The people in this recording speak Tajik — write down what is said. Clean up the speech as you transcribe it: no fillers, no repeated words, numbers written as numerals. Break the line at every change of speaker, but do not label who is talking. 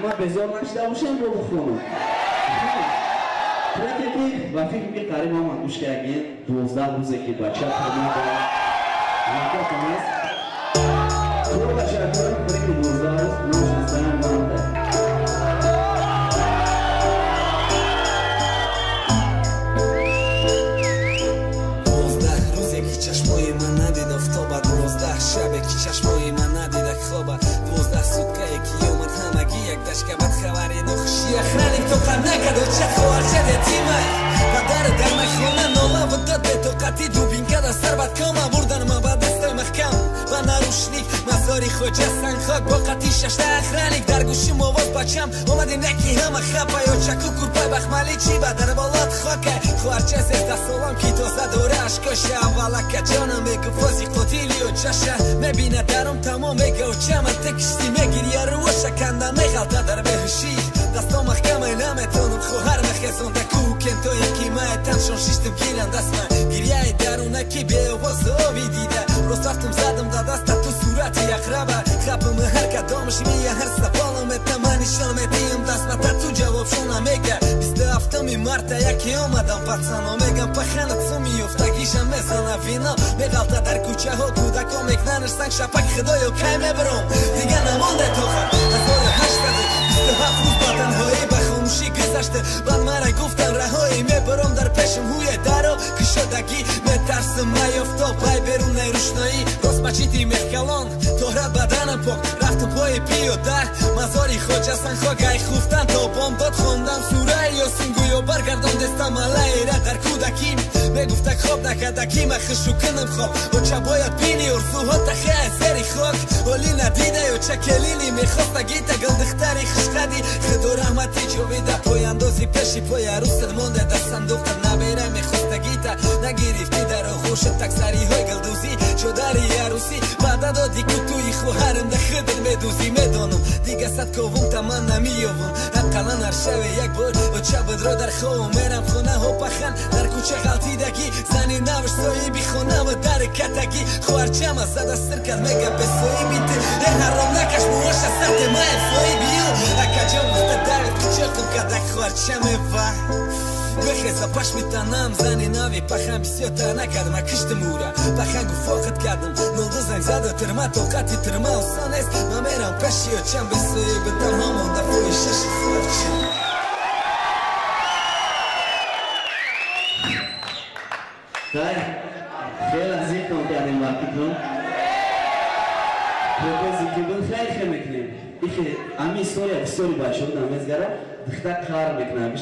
اما بزار نشده باشم رو بخونم ترکی که و فکر که قریب هم گوش کردین 12 روزه که بچه تمام نکه کنست رو بچه کنم ترکی 12 روز نوش بزنم مانده
چشمای من ندید افتابد 12 شبه که چشمای من ندید خوابه 12 سوتکه که اومد همگی یک دشکبت خبری نخشی اخرانی تو قد نکد و چه خوار شده تیمه پدر در مخونه ناله و داد به توقتی دوبین که از سر بد کامه بردن ما با دستای محکم و نروشنیک مزاری خوجه سنگ خاک با قطی ششته اخرانیک در گوشی مواد بچم اومدی نکی همه خپه یا چکو کورپای بخمالی چی با در بالات خاکه خوارچه سیزده سالم کی تو زدوره اشکاشه اولا که جانم بگو فازی قتیلی و چشه مبینه درم تمام بگه و چه من تکشتی مگیریه روشه کنده میغلطه در بهشی دستا محکمه نمیتونم خوهر مخیزون دکو کن تو یکی مای تنشون شیشتم گیرن دست من گریه درونه کی به واسه آبی دیده روز رفتم زدم دا دست تو صورتی اقربه خبم هر کدامش میه هر سوالم تمانی شامتیم دست متا تو جواب شونم میگه 27 مرتا یکی اومدم پتسانو میگم پخنت سو میفتگیشم میزنه وینا میغلطه در کوچه ها کودکا میکننش سنگ شپک خدایو کی میبرم دیگه نمانده تو خب 27 روز با تنهایی به خاموشی گذشته بند مرا گفتن رهایی میبرم در پیشم هوی درو که شدگی میترسم نیفتا پای بیرون روشنایی راست بچیتی میخکلان تهرت بدنم پاک رفتم پای پیاده مزاری خوجه سنگ خاگای خوفتن تا بام داد خوندم سوره یاسین گویا برگردم دستم علیره در کودکیم میگفته خواب نکدکی من خشو کنم خواب و چه باید بینی ارزوها تخیه زری خاک ولی ندیده و چه کلیلی میخواست گیتا گلدختری خشقدی خدو رحمتی جویده پای اندازی پیشی پای عروست مونده در صندوق نبیره میخواست گیتا نگیرفتی در آغوش تکسری های گلدوزی چوداری عروسی بعد دادی که توی خوهرم ده خدر میدوزی میدانم دیگه صد کوم تمام نمیوم حقلا هر شوه یک بار و چه بدرو در خواه میرم خونه ها پخن در کوچه غلطیدگی زنی نوش سایی بی خونه و در کتگی خوارچه ما زده سر کرد میگه به سایی بیتی حرام نکش موش سرت ما افایی بیو اکا جا مخت در کوچه خون کدک خوارچه میوه بخیزه پاش میتنم زنی ناوی پخم بسیار تا نکردم کشت مورا پخم گو فاقت کردم نلدو زنگ زده ترما توقتی ترما و سانست ما میرم پشی و چم بسوی بدم همون دفوی شش خوارچه
خیلی از این کن کردیم وقتی کن پروپوزی که بون خیلی میکنیم ای که امی سوری بچه بودم ازگره دخته کار میکنم